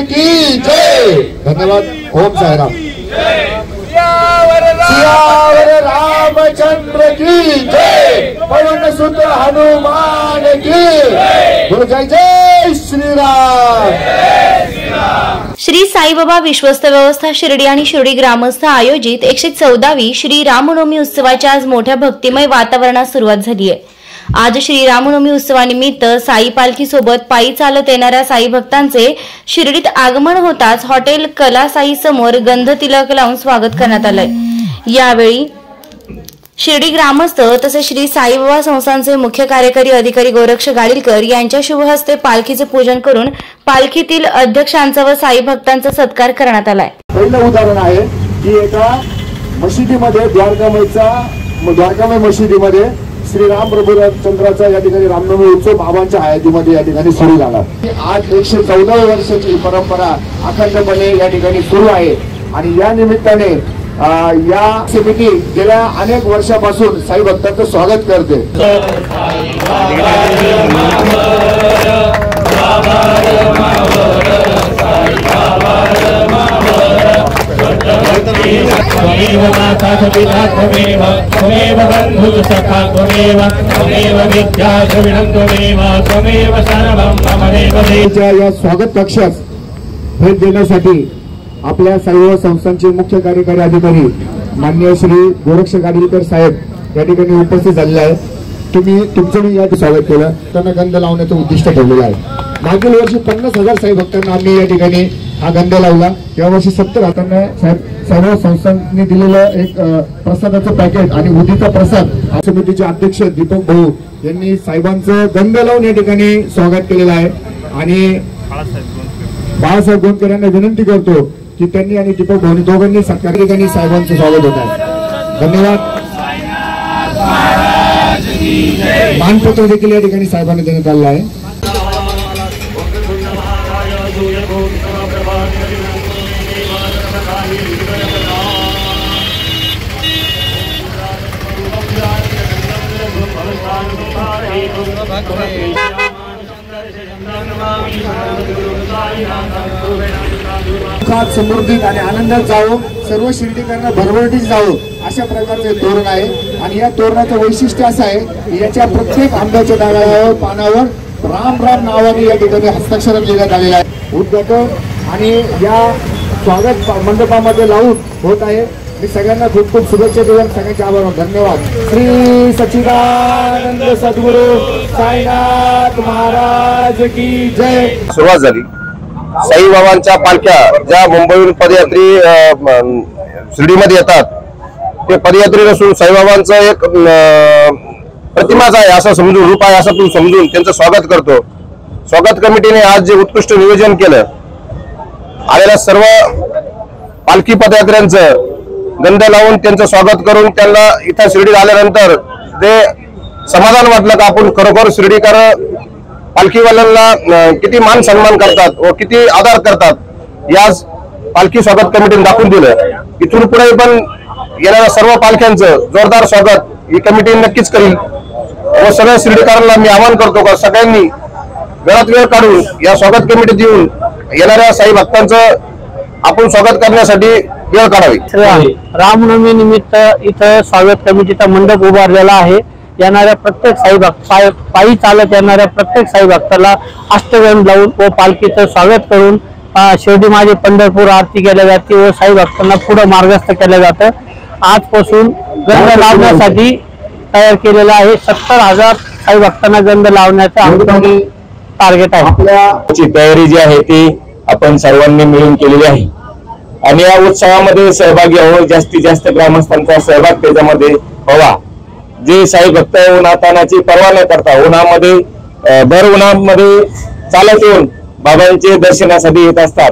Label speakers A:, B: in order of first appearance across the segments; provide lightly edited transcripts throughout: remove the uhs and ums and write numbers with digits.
A: की जय। धन्यवाद। ओम साईराम। सियावर रामचंद्र की जय। पवन सुत हनुमान की बोलो जय जय श्रीराम।
B: श्री साईबाबा विश्वस्त व्यवस्था शिर्डी आणि शिर्डी ग्रामस्थ आयोजित 114वी श्री रामनवमी उत्सवाच्या आज मोठ्या भक्तिमय वातावरणात सुरुवात झाली आहे। आज श्री रामनवमी उत्सवानिमित्त साई पालखी सोबत पायी चालत येणाऱ्या साई भक्तांचे शिर्डीत आगमन होताच हॉटेल कला साई समोर गंध तिलक लावून स्वागत करण्यात आलंय। यावेळी शिर्डी ग्रामस्थ तसेच श्री साईबाबा संस्थानचे मुख्य कार्यकारी अधिकारी गोरक्ष गाडीलकर यांच्या शुभ हस्ते पालखीचे पूजन करून पालखीतील अध्यक्षांचा व साई भक्तांचा सत्कार करण्यात आलाय।
A: पहिलं उदाहरण आहे की एका मशिदीमध्ये द्वारकामय मशिदीमध्ये श्री राम प्रभू चंद्राचा या ठिकाणी रामनवमी उत्सव बाबांच्या हयातीमध्ये या ठिकाणी सुरू झाला। आज 114 वर्षाची परंपरा अखंडपणे या ठिकाणी सुरू आहे आणि या निमित्ताने या समिती गेल्या अनेक वर्षापासून साई भक्तांचं स्वागत करते।
C: त्वमेव माता पिता त्वमेव त्वमेव बन्धुः सखा त्वमेव त्वमेव विद्या द्रविणं त्वमेव त्वमेव सर्वं मम देव।
A: या स्वागत कक्षास भेट देण्यासाठी आपल्या साईबाबा संस्थानचे मुख्य कार्यकारी अधिकारी माननीय श्री गोरक्ष गाडीलकर साहेब या ठिकाणी उपस्थित झालेले आहे। तुमचं मी या स्वागत केलं, त्यांना गंध लावण्याचं उद्दिष्ट ठेवलेलं आहे। मागील वर्षी 50,000 साई भक्तांना आम्ही या ठिकाणी हा गंध लावला। या वर्षी 70 हातांना साईबाबा संस्थानने दिलेलं एक प्रसादाचं पॅकेट आणि उदीचा प्रसाद समितीचे अध्यक्ष दीपक भाऊ यांनी साहेबांचं गंध लावून या ठिकाणी स्वागत केलेलं आहे आणि बाळासाहेब गोंदकर यांना विनंती करतो की त्यांनी आणि दीपक भाऊनी दोघांनी ठिकाणी साहेबांचं स्वागत होत आहे। धन्यवाद। मानपत्र देखील या ठिकाणी साहेबांना देण्यात आलेलं आहे। समृद्धीत आणि आनंदात जावं, सर्व शिर्डीकरांना भरभराटीत जावं अशा प्रकारचे धोरण आहे आणि या धोरणाचं वैशिष्ट्य असं आहे की याच्या प्रत्येक आंब्याच्या डाळावर पानावर राम राम नावाने या ठिकाणी हस्ताक्षरात लिहिण्यात आलेलं आहे। उद्घाटन आणि या स्वागत मंडपामध्ये लावून होत आहे। मी सगळ्यांना खूप खूप शुभेच्छा देऊन सगळ्यांचे आभार मानतो। धन्यवाद। श्री सच्चिदानंद सद्गुरु साईनाथ महाराज की जय।
D: सुरुवात झाली। साईबाबांच्या पालख्या ज्या मुंबईहून पदयात्री शिर्डीमध्ये येतात ते पदयात्री नसून साईबाबांचं एक प्रतिमाच आहे असं समजून, रूप आहे असं समजून त्यांचं स्वागत करतो। स्वागत कमिटीने आज जे उत्कृष्ट नियोजन केलं, आलेल्या सर्व पालखी पदयात्र्यांचं गंध लावून त्यांचं स्वागत करून त्यांना इथं शिर्डीत आल्यानंतर ते समाधान वाटलं का आपण खरोखर शिर्डीकर पालखीवाल्यांना किती मान सन्मान करतात व किती आदर करतात याच पालखी स्वागत कमिटीने दाखवून दिलं। इथून पुढे पण येणाऱ्या सर्व पालख्यांचं जोरदार स्वागत ही कमिटी नक्कीच करील व सगळ्या शिर्डीकरांना मी आवाहन करतो का सगळ्यांनी वेळात वेळ काढून या स्वागत कमिटीत येऊन येणाऱ्या साई भक्तांचं आपण स्वागत करण्यासाठी वेळ काढावी।
E: रामनवमी निमित्त इथं स्वागत कमिटीचा मंडप उभारलेला आहे। येणाऱ्या प्रत्येक साई भक्त पायी चालत येणाऱ्या प्रत्येक साई भक्ताला अष्टगंध लावून व पालखीचं स्वागत करून शिर्डी माझे पंढरपूर आरती केल्या जाते व साई भक्तांना पुढे मार्गस्थ केलं जातं। आजपासून गंध लावण्यासाठी तयार केलेला आहे। 70,000 साई भक्तांना गंध लावण्याचं टार्गेट आहे।
D: आपल्याची तयारी जी आहे ती आपण सर्वांनी मिळून केलेली आहे आणि या उत्सवामध्ये सहभागी व्हावं, जास्तीत जास्त ग्रामस्थांचा सहभाग त्याच्यामध्ये व्हावा। जे साई भक्त उन्हातानाची पर्वा न करता उन्हामध्ये भर उन्हामध्ये चालत येऊन बाबांचे दर्शनासाठी येत असतात,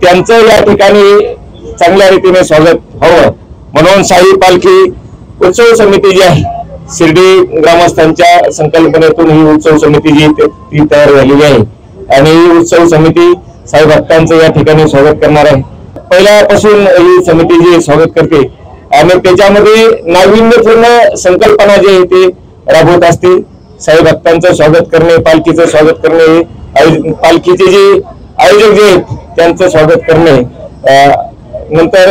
D: त्यांचं या ठिकाणी चांगल्या रीतीने स्वागत व्हावं म्हणून साई पालखी उत्सव समिती जी आहे शिर्डी ग्रामस्थांच्या संकल्पनेतून ही उत्सव समिती जी ती तयार झालेली आहे आणि ही उत्सव समिती साई भक्तांचं या ठिकाणी स्वागत करणार आहे। पहिल्यापासून ही समिती जी स्वागत करते आणि त्याच्यामध्ये नाविन्यपूर्ण संकल्पना जी आहे ते राबवत असते। साई भक्तांचं स्वागत करणे, पालखीचं स्वागत करणे, पालखीची जी आयोजक जे आहेत त्यांचं स्वागत करणे, नंतर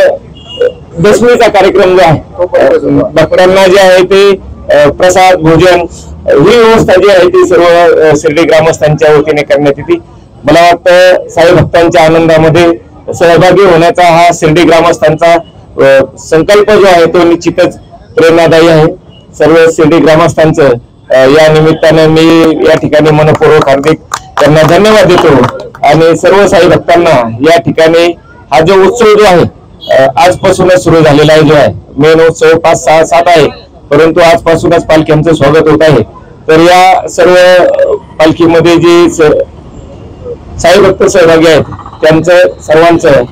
D: दशमीचा कार्यक्रम जो आहे भक्तांना जे आहे ते प्रसाद भोजन ही व्यवस्था जी आहे ती सर्व शिर्डी ग्रामस्थांच्या वतीने करण्यात येते. मला वाटतं साई भक्तांच्या आनंदामध्ये सहभागी होण्याचा हा शिर्डी ग्रामस्थांचा संकल्प जो आहे तो निश्चितच प्रेरणादायी आहे. सर्व शिर्डी ग्रामस्थांचं या निमित्तानं मी या ठिकाणी मनपूर्वक हार्दिक त्यांना धन्यवाद देतो आणि सर्व साई भक्तांना या ठिकाणी हा जो उत्सव जो आहे आजपासूनच सुरू झालेला आहे, जो आहे मेन उत्सव 5, 6, 7 आहे, परंतु आजपासूनच पालख्यांचं स्वागत होत आहे. तर या सर्व पालखीमध्ये जे साई भक्त सहभागी आहेत त्यांचं सर्वांचं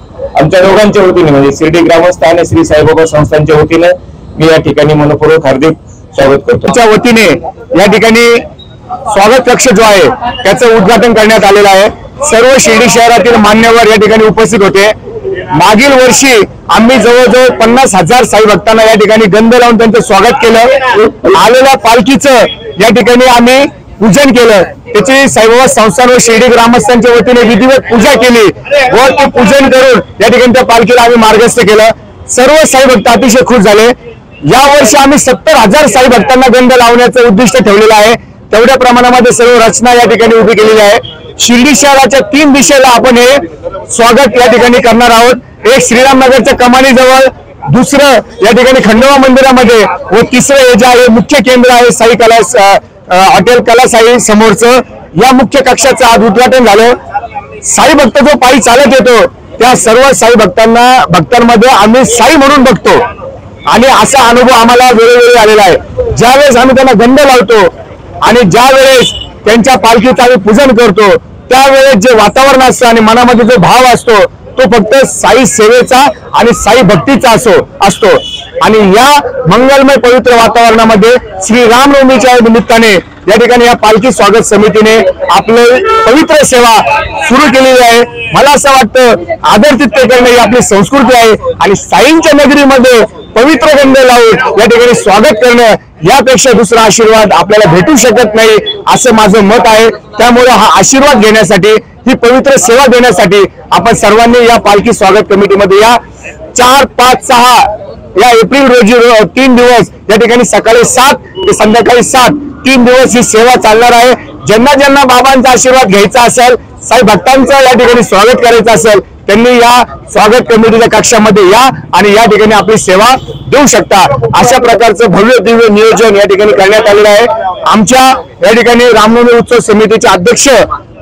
D: आमच्या दोघांच्या वतीने म्हणजे शिर्डी ग्रामस्थ आणि श्री साईबाबा संस्थांच्या वतीने मी या ठिकाणी मनपूर्वक हार्दिक स्वागत करतो.
A: त्या वतीने या ठिकाणी स्वागत कक्ष जो आहे त्याचं उद्घाटन करण्यात आलेलं आहे. सर्व शिर्डी शहरातील मान्यवर या ठिकाणी उपस्थित होते. मागील वर्षी आम्ही जवळजवळ 50,000 साई भक्तांना या ठिकाणी गंध लावून त्यांचं स्वागत केलं. आलेल्या पालखीचं या ठिकाणी आम्ही पूजन केलं. त्याची साईबाबा संस्थान व शिर्डी ग्रामस्थांच्या वतीने विधिवत पूजा केली व ते पूजन करून या ठिकाणी त्या पालखीला आम्ही मार्गस्थ केलं. सर्व साई भक्त अतिशय खुश झाले. या वर्षी आम्ही 70,000 साई भक्तांना गंध लावण्याचं उद्दिष्ट ठेवलेलं आहे. तेवढ्या प्रमाणामध्ये सर्व रचना या ठिकाणी उभी केलेली आहे. शिर्डी शहराच्या 3 दिशेला आपण हे स्वागत या ठिकाणी करणार आहोत. एक श्रीरामनगरच्या कमानीजवळ, दुसरं या ठिकाणी खंडोबा मंदिरामध्ये व तिसरं हे जे आहे मुख्य केंद्र आहे साई कला हॉटेल कला साई समोरचं या मुख्य कक्षाचं आज उद्घाटन झालं. साई भक्त जो पायी चालत येतो त्या सर्व साई भक्तांमध्ये आम्ही साई म्हणून बघतो आणि असा अनुभव आम्हाला वेळोवेळी आलेला आहे. ज्यावेळेस आम्ही त्यांना गंध लावतो आणि ज्या वेळेस त्यांच्या पालखीचं आम्ही पूजन करतो त्यावेळेस जे वातावरण असतं आणि मनामध्ये जो भाव असतो तो फक्त साई सेवेचा आणि साई भक्तीचा असतो. आणि या मंगलमय पवित्र वातावरणामध्ये श्री रामनवमीच्या निमित्ताने या ठिकाणी या पालखी स्वागत समितीने आपली पवित्र सेवा सुरू केलेली आहे. मला असं वाटतं आदरातिथ्य करणं ही आपली संस्कृती आहे आणि साईंच्या नगरीमध्ये पवित्र गंध लावून या ठिकाणी स्वागत करणं यापेक्षा दुसरा आशीर्वाद आपल्याला भेटू शकत नाही असं माझं मत आहे. त्यामुळे हा आशीर्वाद घेण्यासाठी, ही पवित्र सेवा देण्यासाठी आपण सर्वांनी या पालखी स्वागत कमिटीमध्ये या 4, 5, 6 या एप्रिल रोजी 3 दिवस या ठिकाणी सकाळी 7 ते संध्याकाळी 7 3 दिवस ही सेवा चालणार आहे. ज्यांना ज्यांना बाबांचा आशीर्वाद घ्यायचा असेल, साई भक्तांचं या ठिकाणी स्वागत करायचं असेल, त्यांनी या स्वागत कमिटीच्या कक्षामध्ये या आणि या ठिकाणी आपली सेवा देऊ शकता. अशा प्रकारचं भव्य दिव्य नियोजन या ठिकाणी करण्यात आलेलं आहे. आमच्या या ठिकाणी रामनवमी उत्सव समितीचे अध्यक्ष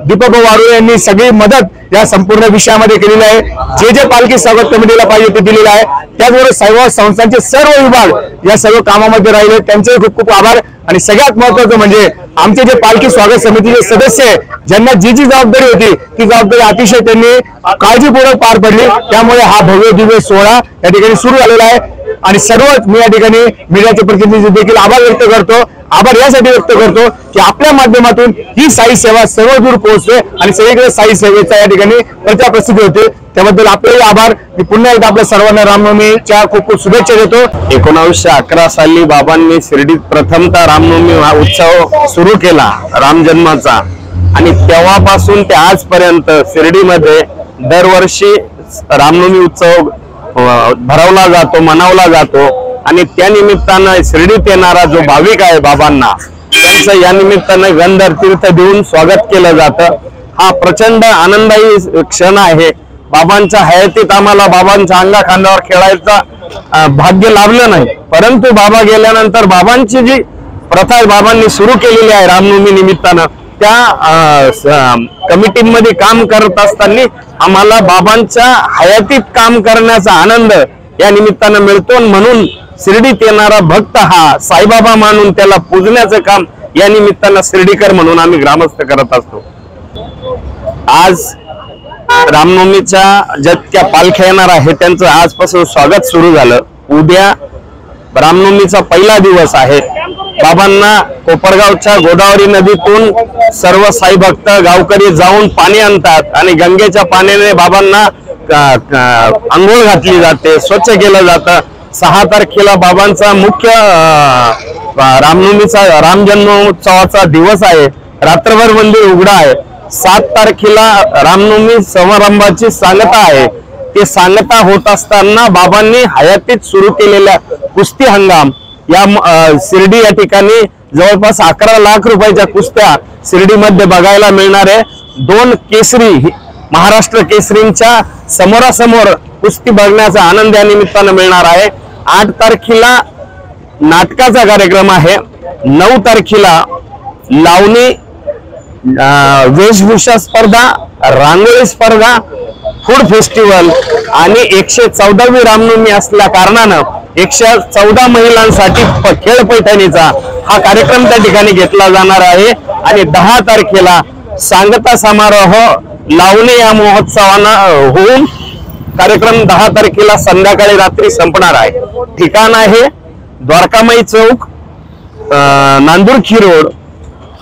A: दीपक वारुळे यांनी सगळी मदत या संपूर्ण विषयामध्ये केलेली आहे. जे जे पालखी स्वागत कमिटीला पाहिजे ते दिलेलं आहे. त्याचबरोबर साईबाबा संस्थांचे सर्व विभाग या सर्व कामामध्ये राहिले, त्यांचे खूप खूप आभार. आणि सगळ्यात महत्वाचं म्हणजे आमचे जे पालखी स्वागत समितीचे सदस्य ज्यांना जी जी जबाबदारी होती ती जबाबदारी अतिशय त्यांनी काळजीपूर्वक पार पडली. त्यामुळे हा भव्य दिव्य सोहळा या ठिकाणी सुरू झालेला आहे. आणि सर्वच मी या ठिकाणी मीडियाचे प्रतिनिधी देखील आभार व्यक्त करतो. आभार यासाठी व्यक्त करतो की आपल्या माध्यमातून ही साई सेवा सर्व दूर पोहोचते आणि सगळीकडे साई सेवेचा या ठिकाणी प्रचार प्रसिद्धी होते. त्याबद्दल आपलेही आभार. मी पुन्हा एकदा आपल्या सर्वांना रामनवमीच्या खूप खूप शुभेच्छा देतो.
D: 1911 साली बाबांनी शिर्डीत प्रथमतः रामनवमी हा उत्सव सुरू केला राम जन्माचा आणि तेव्हापासून ते आजपर्यंत शिर्डीमध्ये दरवर्षी रामनवमी उत्सव भरवला जातो, मनावला जातो. आणि त्या निमित्तानं शिर्डीत येणारा जो भाविक आहे बाबांना त्यांचं या निमित्तानं गंधर तीर्थ देऊन स्वागत केलं जातं. हा प्रचंड आनंदायी क्षण आहे. बाबांच्या हयातीत आम्हाला बाबांच्या अंगाखांद्यावर खेळायचा भाग्य लाभलं नाही, परंतु बाबा गेल्यानंतर बाबांची जी प्रथा बाबांनी सुरू केलेली आहे रामनवमी निमित्तानं त्या कमिटीमध्ये काम करत असताना आम्हाला बाबांच्या हयातीत काम करण्याचा आनंद या निमित्तानं मिळतो. म्हणून शिर्डीत येणारा भक्त हा साईबाबा मानून त्याला पूजण्याचं काम या निमित्तानं शिर्डीकर म्हणून आम्ही ग्रामस्थ करत असतो. आज रामनवमीच्या ज्या पालख्या येणार आहे त्यांचं आजपासून स्वागत सुरू झालं. उद्या रामनवमीचा पहिला दिवस आहे. बाबांना कोपरगावच्या गोदावरी नदीतून सर्व साई भक्त गावकरी जाऊन पाणी आणतात आणि गंगेच्या पाण्याने बाबांना अंघोळ घातली जाते, स्वच्छ केलं जातं. 6 तारखेला बाबांचा मुख्य रामनवमीचा राम जन्मोत्सवाचा दिवस आहे. रात्रभर मंदिर उघडं आहे. 7 तारखेला रामनवमी समारंभाची सांगता आहे. ते सांगता होत असताना बाबांनी हयातीत सुरू केलेल्या कुस्ती हंगाम या शिर्डी या ठिकाणी जवळपास 11 लाख रुपयाच्या कुस्त्या शिर्डीमध्ये बघायला मिळणार आहे. 2 केसरी महाराष्ट्र केसरींच्या समोरासमोर कुस्ती बघण्याचा आनंद या निमित्तानं मिळणार आहे. 8 तारखेला नाटकाचा कार्यक्रम आहे. 9 तारखेला लावणी वेशभूषा स्पर्धा, रांगोळी स्पर्धा, फूड फेस्टिवल आणि 114वी रामनवमी असल्या कारणानं 114 महिलांसाठी खेळ पैठणीचा हा कार्यक्रम त्या ठिकाणी घेतला जाणार आहे. आणि 10 तारखेला सांगता समारोह लावणी या महोत्सवानं होऊन कार्यक्रम 10 तारखेला संध्याकाळी रात्री संपणार आहे. ठिकाण आहे द्वारकामाई चौक, नांदुरखी रोड,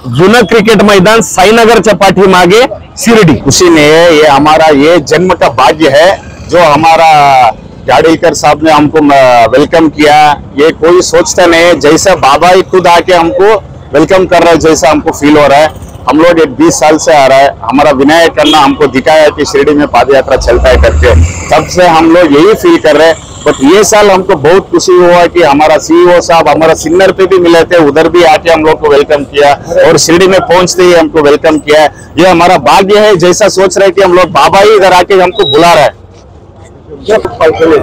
D: जुना क्रिकेट मैदान, साईनगरच्या पाठीमागे शिर्डी. उसी ने ये हमारा ये जन्म का भाग्य है जो हमारा जाडेलकर साहब ने हमको वेलकम किया. ये कोई सोचता नहीं, जैसा बाबा ही खुद आके हमको वेलकम कर रहा है जैसा हमको फील हो रहा है. हम लोग 20 साल से आ रहा है. हमारा विनय करना हमको दिखाया कि शिरडी में पाद यात्रा चलता है करके, तब से हम लोग यही फील कर रहे हैं. बट ये साल हमको बहुत खुशी हुआ कि हमारा CEO साहब हमारा सिन्नर पे भी मिले थे, उधर भी आके हम लोग को वेलकम किया और शिरडी में पहुंचते ही हमको वेलकम किया. ये हमारा भाग्य है. जैसा सोच रहे कि हम लोग बाबा ही इधर आके हमको बुला रहा है.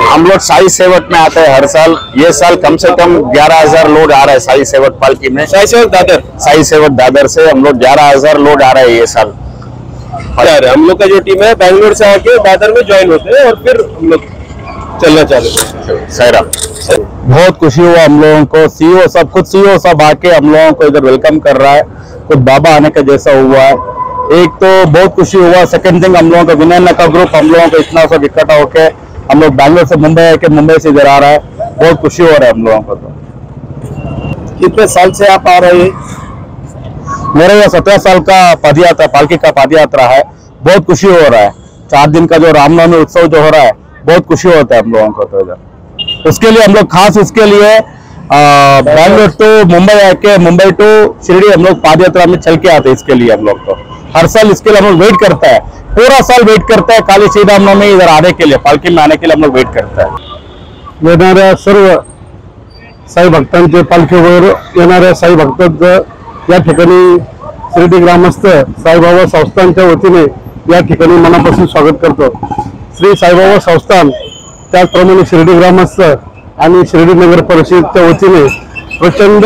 D: हम लोग साई सेवक में आते हैं हर साल. ये साल कम से कम 11,000 लोग आ रहा है साई सेवक पालकी में. साई सेवक दादर से हम लोग 11,000 लोग आ रहे हैं ये साल.
C: हम लोग का जो टीम है बैंगलोर से आके दादर में ज्वाइन होते हैं और फिर हम लोग चलना चालू.
D: सायरा बहुत खुशी हुआ हम लोगों को. खुद सीईओ सब आके हम लोगों को इधर वेलकम कर रहा है. खुद बाबा आने का जैसा हुआ है. एक तो बहुत खुशी हुआ. सेकंड थिंग, हम लोगों का विनय का ग्रुप हम लोगों को इतना सब इकट्ठा होके हम लोग बैंगलोर से मुंबई आके मुंबई से इधर आ रहा है. बहुत खुशी हो रहा है हम लोगों को. तो
C: कितने साल से आप आ रहे हैं?
D: मेरा यह 17 साल का पदयात्रा, पालकी का पदयात्रा है. बहुत खुशी हो रहा है. 4 दिन का जो रामनवमी उत्सव जो हो रहा है, बहुत खुशी होता है हम लोगों को. तो इधर उसके लिए हम लोग खास उसके लिए बैंगलोर टू मुंबई आके, मुंबई टू शिरडी हम लोग पदयात्रा में चल के आते हैं. इसके लिए हम लोग तो हर साल इसके लिए हम लोग वेट करता है. पूरा साल वेट करता है काली श्रीराम में इधर आने के लिए, पालकी में आने के लिए हम लोग वेट करता है.
E: येणाऱ्या सर्व साई भक्तांचे, पालखीवर येणाऱ्या साई भक्तांचं या ठिकाणी शिर्डी ग्रामस्थ साईबाबा संस्थानच्या वतीने या ठिकाणी मनापासून स्वागत करतो. श्री साईबाबा संस्थान, त्याचप्रमाणे शिर्डी ग्रामस्थ आणि शिर्डी नगर परिषदेच्या वतीने प्रचंड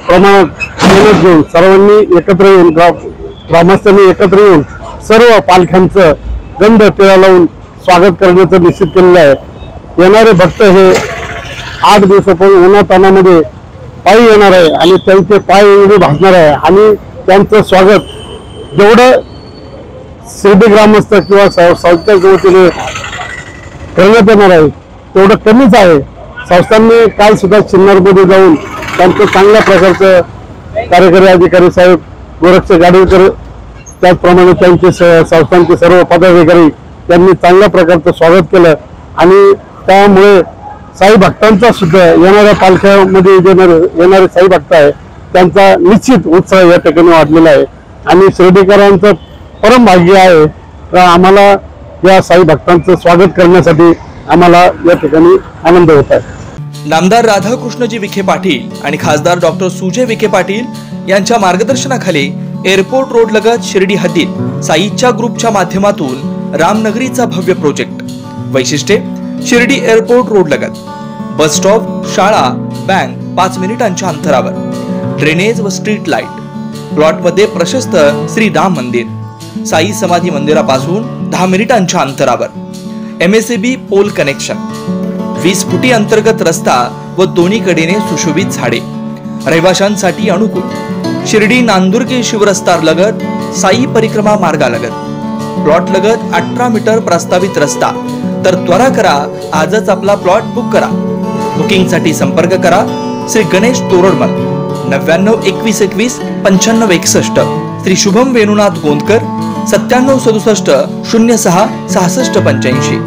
E: प्रमाणात मेहनत घेऊन सर्वांनी एकत्र येऊन, ग्रामस्थांनी एकत्र येऊन सर्व पालख्यांचं गंध टिळा लावून स्वागत करण्याचं निश्चित केलेलं आहे. येणारे भक्त हे 8 दिवसापासून उन्हातानामध्ये पायी येणार आहे आणि त्यांचे पाय एवढे भासणार आहे. आणि त्यांचं स्वागत जेवढं शिर्डी ग्रामस्थ किंवा संस्थेच्या वतीने करण्यात येणार आहे तेवढं कमीच आहे. संस्थांनी काल सुद्धा सिन्नरमध्ये जाऊन त्यांचं चांगल्या प्रकारचं कार्यकारी अधिकारी साहेब गोरक्ष गाडीकर, त्याचप्रमाणे त्यांचे संस्थांचे सर्व पदाधिकारी त्यांनी चांगल्या प्रकारचं स्वागत केलं. आणि त्यामुळे साई भक्तांचा सुद्धा येणाऱ्या पालख्यामध्ये येणारे साई भक्त आहे त्यांचा निश्चित उत्साह या ठिकाणी वाढलेला आहे. आणि शिर्डीकरांचं परम भाग्य आहे तर आम्हाला या साई भक्तांचं स्वागत करण्यासाठी आम्हाला या ठिकाणी आनंद होत आहे.
F: नामदार राधाकृष्णजी विखे पाटील आणि खासदार डॉक्टर सुजय विखे पाटील यांच्या मार्गदर्शनाखाली एअरपोर्ट रोड लगत शिर्डी हद्दीत साईच्या ग्रुपच्या माध्यमातून रामनगरीचा भव्य प्रोजेक्ट. वैशिष्ट्ये: शिर्डी एअरपोर्ट रोड लगत बस स्टॉप, शाळा, बँक 5 मिनिटांच्या अंतरावर, ड्रेनेज व स्ट्रीट लाईट. प्लॉटमध्ये प्रशस्त श्री राम मंदिर, साई समाधी मंदिरापासून 10 मिनिटांच्या अंतरावर, MSAB पोल कनेक्शन, 20 फुटी अंतर्गत रस्ता व दोन्ही कडेने सुशोभित झाडे, रहिवाशांसाठी अनुकूल. शिर्डी नांदुरकी शिवरस्ता लगत साई परिक्रमा मार्गालगत. प्लॉट लगत 18 मीटर प्रस्तावित रस्ता. तर त्वरा करा, आजच आपला प्लॉट बुक करा. बुकिंगसाठी संपर्क करा श्री गणेश तोरडमल 99 21 21 95 61, श्री शुभम वेणुनाथ गोंदकर 97 67 06 66 85.